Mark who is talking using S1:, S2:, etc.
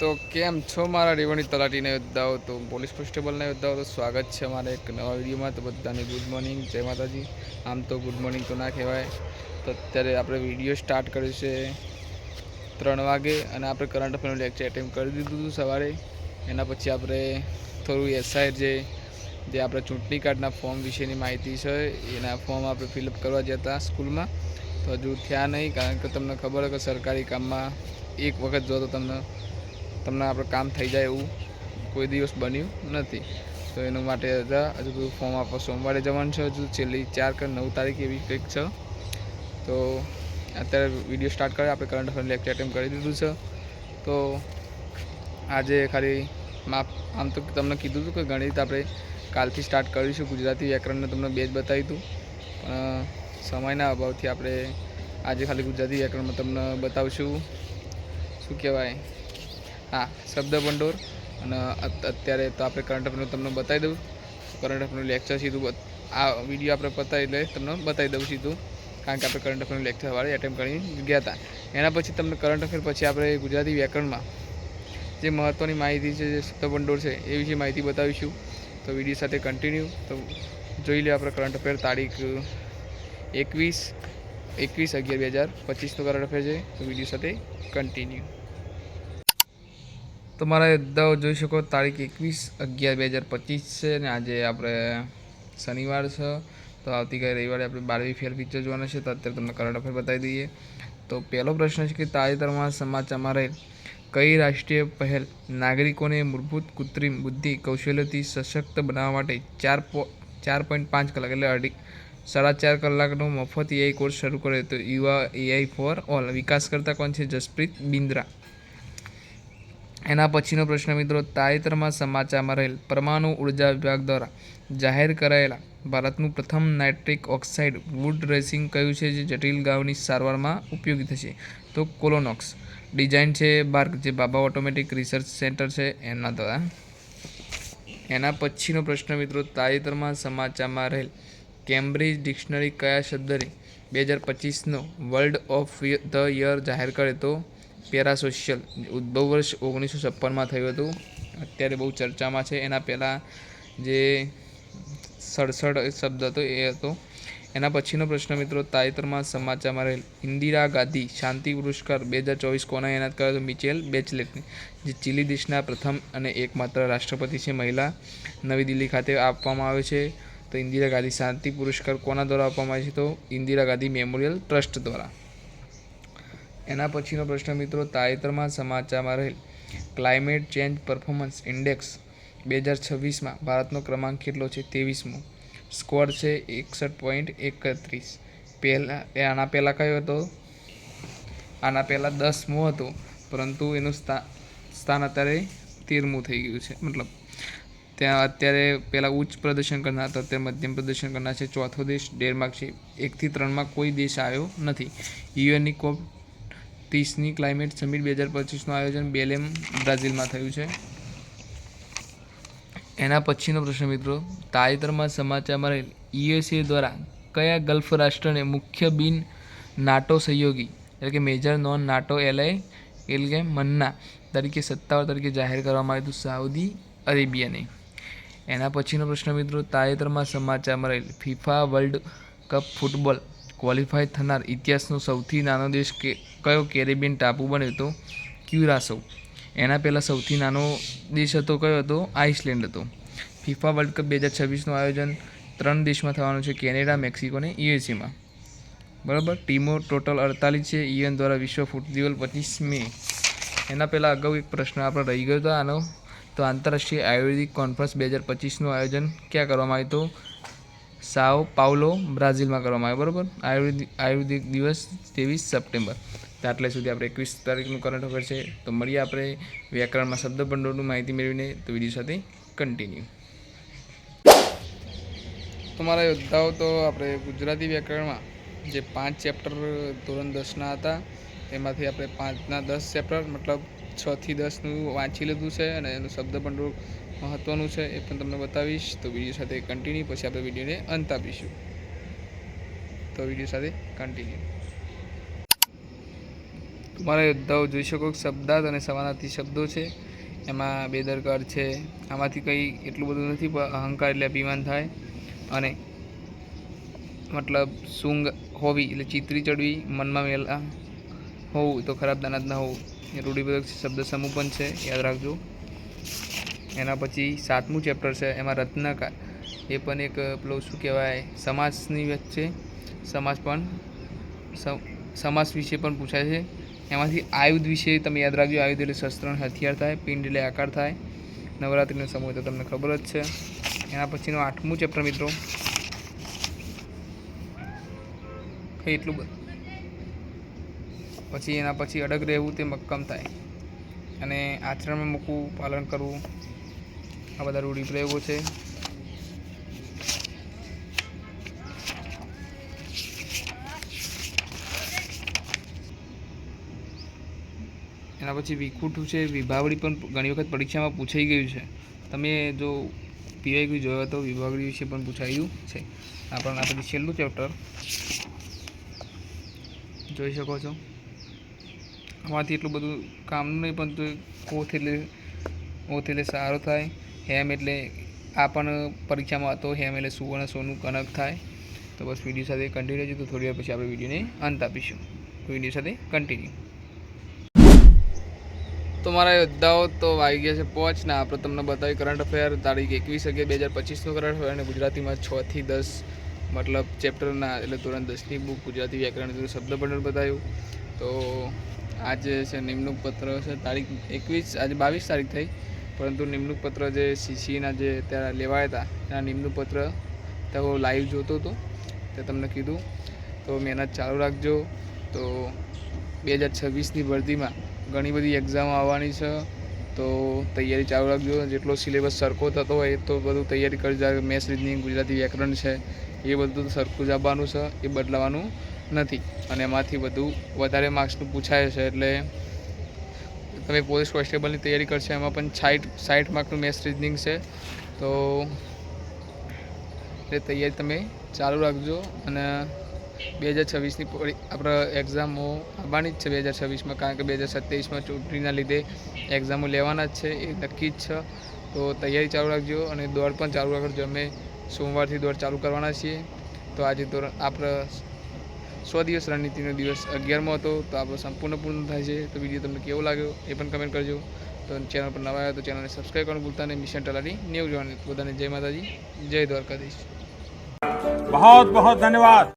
S1: તો કેમ છો મારા રેવણી તલાટીના યોદ્ધાઓ, તો પોલીસ કોન્સ્ટેબલના યોદ્ધાઓ, તો સ્વાગત છે અમારા એક નવા વિડીયોમાં। તો બધાને ગુડ મોર્નિંગ, જય માતાજી। આમ તો ગુડ મોર્નિંગ તો ના કહેવાય, તો અત્યારે આપણે વિડીયો સ્ટાર્ટ કર્યું છે 3 વાગે અને આપણે કરંટ અફેરનું લેક્ચર એટેમ્પ કરી દીધું હતું સવારે। એના પછી આપણે થોડું એસઆઈ જે આપણે ચૂંટણી કાર્ડના ફોર્મ વિશેની માહિતી છે એના ફોર્મ આપણે ફિલઅપ કરવા ગયા હતા સ્કૂલમાં, તો હજુ થયા નહીં, કારણ કે તમને ખબર હોય કે સરકારી કામમાં એક વખત જો તો તમને આપણે કામ થઈ જાય એવું કોઈ દિવસ બન્યું નથી। તો એના માટે હજુ બધું ફોર્મ આપવા સોમવારે જવાનું છે, હજુ છેલ્લી 4 કે 9 તારીખ એવી કંઈક છે। તો અત્યારે વિડીયો સ્ટાર્ટ કરે, આપણે કરંટ અફેર લેક્ચર એટેમ્પ કરી દીધું છે। તો આજે ખાલી આમ તો તમને કીધું હતું કે ગણિત આપણે કાલથી સ્ટાર્ટ કરીશું, ગુજરાતી વ્યાકરણને તમને બે જ બતાવ્યું હતું, પણ સમયના અભાવથી આપણે આજે ખાલી ગુજરાતી વ્યાકરણમાં તમને બતાવશું શું કહેવાય, હા, શબ્દ ભંડોળ। અને અત્યારે તો આપણે કરંટ અફેરનું તમને બતાવી દઉં, કરંટ અફેરનું લેક્ચર સીધું આ વિડીયો આપણે પતાવી એટલે તમને બતાવી દઉં સીધું, કારણ કે આપણે કરંટ અફેરનું લેક્ચર વાળે એટેમ્પ કરી ગયા હતા। એના પછી તમને કરંટ અફેર પછી આપણે ગુજરાતી વ્યાકરણમાં જે મહત્ત્વની માહિતી છે, જે શબ્દ ભંડોળ છે, એ વિશે માહિતી બતાવીશું। તો વિડીયો સાથે કન્ટિન્યુ તો જોઈ લે આપણે કરંટ અફેર તારીખ 21/11/2025 કરંટ અફેર છે, તો વિડીયો સાથે કન્ટિન્યુ। તમારા યોદ્ધાઓ જોઈ શકો તારીખ 21/11/2025 છે અને આજે આપણે શનિવાર છે, તો આવતીકાલે રવિવારે આપણે 12મી ફેર પિક્ચર જોવાના છે। તો અત્યારે તમને કરંટ અફેર બતાવી દઈએ। તો પહેલો પ્રશ્ન છે કે તાજેતરમાં સમાચારમાં રહેલ કઈ રાષ્ટ્રીય પહેલ નાગરિકોને મૂળભૂત કૃત્રિમ બુદ્ધિ કૌશલ્યથી સશક્ત બનાવવા માટે 4.5 કલાક એટલે 4.5 કલાકનો મફત એઆઈ કોર્સ શરૂ કર્યો? તો યુવા એઆઈ ફોર ઓલ વિકાસકર્તા કોણ છે? જસપ્રીત બિન્દ્રા। એના પછીનો પ્રશ્ન મિત્રો, તાજેતરમાં સમાચારમાં રહેલ પરમાણુ ઉર્જા વિભાગ દ્વારા જાહેર કરાયેલા ભારતનું પ્રથમ નાઇટ્રિક ઓક્સાઇડ વુડ રેસિંગ કયું છે જે જટિલ ગાઉની સારવારમાં ઉપયોગી થશે? તો કોલોનોક્સ। ડિઝાઇન છે બાર્ક, જે બાબા ઓટોમેટિક રિસર્ચ સેન્ટર છે એમના દ્વારા। એના પછીનો પ્રશ્ન મિત્રો, તાજેતરમાં સમાચારમાં રહેલ કેમ્બ્રિજ ડિક્શનરી કયા શબ્દને 2025નો વર્લ્ડ ઓફ ધ યર જાહેર કરે? તો પેરાસોશિયલ। ઉદ્ભવ વર્ષ 1956માં થયું હતું, અત્યારે બહુ ચર્ચામાં છે। એના પહેલાં જે સડસઠ શબ્દ હતો એ હતો। એના પછીનો પ્રશ્ન મિત્રો, તાજેતરમાં સમાચારમાં રહેલ ઇન્દિરા ગાંધી શાંતિ પુરસ્કાર 2024 કોને એનાયત કર્યો? તો મિચેલ બેચલેટને, જે ચીલી દેશના પ્રથમ અને એકમાત્ર રાષ્ટ્રપતિ છે મહિલા, નવી દિલ્હી ખાતે આપવામાં આવે છે। તો ઇન્દિરા ગાંધી શાંતિ પુરસ્કાર કોના દ્વારા આપવામાં આવે છે? તો ઇન્દિરા ગાંધી મેમોરિયલ ટ્રસ્ટ દ્વારા। એના પછીનો પ્રશ્ન મિત્રો, તાજેતરમાં સમાચારમાં રહેલ ક્લાઇમેટ ચેન્જ પરફોર્મન્સ ઇન્ડેક્સ 2026માં ભારતનો ક્રમાંક કેટલો છે? 23મો। સ્કોર છે 61.31। આના પહેલાં કયો હતો? આના પહેલાં 10મો હતો, પરંતુ એનું સ્થાન અત્યારે 13મું થઈ ગયું છે। મતલબ ત્યાં અત્યારે પહેલાં ઉચ્ચ પ્રદર્શન કરનાર હતો, અત્યારે મધ્યમ પ્રદર્શન કરનાર છે। ચોથો દેશ ડેનમાર્ક છે। 1 થી 3માં કોઈ દેશ આવ્યો નથી। યુએનની COP30ની ક્લાઇમેટ સમિટ 2025નું આયોજન બેલેમ, બ્રાઝિલમાં થયું છે। એના પછીનો પ્રશ્ન મિત્રો, તાજેતરમાં સમાચારમાં રહેલ યુએસએ દ્વારા કયા ગલ્ફ રાષ્ટ્રને મુખ્ય બિન નાટો સહયોગી એટલે કે મેજર નોન નાટો એલાય એટલે કે મન્ના તરીકે સત્તાવાર તરીકે જાહેર કરવામાં આવ્યું હતું? સાઉદી અરેબિયાને। એના પછીનો પ્રશ્ન મિત્રો, તાજેતરમાં સમાચારમાં રહેલ FIFA world cup football qualify થનાર ઇતિહાસનો સૌથી નાનો દેશ કયો કેરેબિયન ટાપુ બન્યો? તો ક્યુરાસો। એના પહેલાં સૌથી નાનો દેશ હતો કયો હતો? આઇસલેન્ડ હતો। ફિફા વર્લ્ડ કપ 2026નું આયોજન 3 દેશમાં થવાનું છે, કેનેડા, મેક્સિકો અને યુએસએમાં, બરાબર। ટીમો ટોટલ 48 છે। યુએન દ્વારા વિશ્વ ફૂટ દિવસ 25 મે। એના પહેલાં અગાઉ એક પ્રશ્ન આપણે રહી ગયો હતો આનો, તો આંતરરાષ્ટ્રીય આયુર્વેદિક કોન્ફરન્સ 2025નું આયોજન ક્યાં કરવામાં આવ્યું? તો સાઓ પાઉલો, બ્રાઝિલમાં કરવામાં આવ્યું, બરાબર। આયુર્વેદિક દિવસ 23 સપ્ટેમ્બર। તો આટલે સુધી આપણે 21 તારીખનું કરંટ અફેર છે। તો મળીએ આપણે વ્યાકરણમાં શબ્દ ભંડોળની માહિતી મેળવીને, તો વિડીયો સાથે કન્ટિન્યુ। તમારા યોદ્ધાઓ, તો આપણે ગુજરાતી વ્યાકરણમાં જે 5 ચેપ્ટર ધોરણ 10ના હતા, તેમાંથી આપણે 5ના 10 ચેપ્ટર મતલબ 6 થી 10નું વાંચી લીધું છે, અને એનું શબ્દ ભંડોળ મહત્ત્વનું છે એ પણ તમને બતાવીશ। તો વિડીયો સાથે કન્ટિન્યુ, પછી આપણે વિડીયોને અંત આપીશું। તો વિડીયો સાથે કન્ટિન્યુ। તમારા યોદ્ધાઓ જોઈ શકો શબ્દાર્થ અને સમાનાર્થી શબ્દો છે, એમાં બેદરકાર છે. આમાંથી કંઈ એટલું બધું નથી, પણ અહંકાર એટલે અભિમાન થાય, અને મતલબ સૂંઘ હોવી એટલે ચિત્રી ચડવી, મનમાં મેલા હોવું તો ખરાબ દાનાદ ના હોવું. એ રૂઢિપ્રયોગ શબ્દ સમૂહ પણ છે, યાદ રાખજો. એના પછી 7મું ચેપ્ટર છે, એમાં રત્નાકાર એ પણ એક પેલો શું કહેવાય સમાસની વચ્ચે સમાસ વિશે પણ પૂછાય છે. એમાંથી આયુધ વિશે તમે યાદ રાખજો. આયુધ એટલે શસ્ત્ર હથિયાર થાય, પિંડ એટલે આકાર થાય, નવરાત્રિનો સમય તો તમને ખબર જ છે. એના પછીનો 8મું ચેપ્ટર મિત્રો એટલું બધું. પછી એના પછી અડગ રહેવું તે મક્કમ થાય, અને આચરણમાં મૂકવું, પાલન કરવું, આ બધા રૂઢિપ્રયોગો છે. એના પછી વિખૂટું છે, વિભાવડી પણ ઘણી વખત પરીક્ષામાં પૂછાઈ ગયું છે. તમે જો પીવાય જોયો તો વિભાવડી વિશે પણ પૂછાયું છે. આપણા પછી છેલ્લું ચેપ્ટર જોઈ શકો છો. આમાંથી એટલું બધું કામનું નહીં, પણ તો ઓથ એટલે સારો થાય, હેમ એટલે આ પણ પરીક્ષામાં હતો, હેમ એટલે સુવર્ણ સોનું કનક થાય. તો બસ વિડીયો સાથે કન્ટિન્યુ રહેજો. તો થોડી વાર પછી આપણે વિડીયોને અંત આપીશું. વિડીયો સાથે કન્ટિન્યુ. તો મારા યોદ્ધાઓ તો વાગી ગયા છે 5 ને આપણે તમને બતાવી કરંટ અફેર તારીખ 21/11/2025નો કરંટ અફેર, અને ગુજરાતીમાં 6 થી 10 મતલબ ચેપ્ટરના એટલે ધોરણ 10ની બુક ગુજરાતી વ્યાકરણ શબ્દ ભંડોળ બતાવ્યું. તો આજે છે નિમણૂક પત્ર છે તારીખ 21, આજે 22 તારીખ થઈ, પરંતુ નિમણૂક પત્ર જે સીસીના જે ત્યારે લેવાયા હતા એના નિમણૂક પત્ર તો લાઈવ જોતો હતો તે તમને કીધું. તો મહેનત ચાલુ રાખજો. તો 2026ની ભરતીમાં ઘણી બધી એક્ઝામો આવવાની છે, તો તૈયારી ચાલુ રાખજો. જેટલો સિલેબસ સરખો થતો હોય તો બધું તૈયારી કરી જાય. મેથ્સ, રીઝનિંગ, ગુજરાતી વ્યાકરણ છે એ બધું સરખું જ આવવાનું છે, એ બદલાવાનું નથી. અને એમાંથી વધારે માર્ક્સનું પૂછાય છે. એટલે તમે પોલીસ કોન્સ્ટેબલની તૈયારી કરશો એમાં પણ 60 માર્કનું મેથ્સ રીઝનિંગ છે. તો એ તૈયારી તમે ચાલુ રાખજો. અને 2026ની આપણે એક્ઝામો આવવાની જ છે 2026માં, કારણ કે 2027માં ચૂંટણીના લીધે એક્ઝામો લેવાના જ છે, એ નક્કી જ છે. તો તૈયારી ચાલુ રાખજો અને દોડ પણ ચાલુ રાખજો. અમે સોમવારથી દોડ ચાલુ કરવાના છીએ. તો આજે આપણે 100 દિવસ રણનીતિનો દિવસ 11મો હતો, તો આપણો સંપૂર્ણ પૂર્ણ થાય છે. તો વિડીયો તમને કેવો લાગ્યો એ પણ કમેન્ટ કરજો. તો ચેનલ પર નવા આવ્યા તો ચેનલને સબસ્ક્રાઈબ કરવાનું ભૂલતા નહીં. મિશન તલાટી ન્યૂઝ જોવાની. બધાને જય માતાજી, જય દ્વારકાધીશ.
S2: बहुत बहुत धन्यवाद.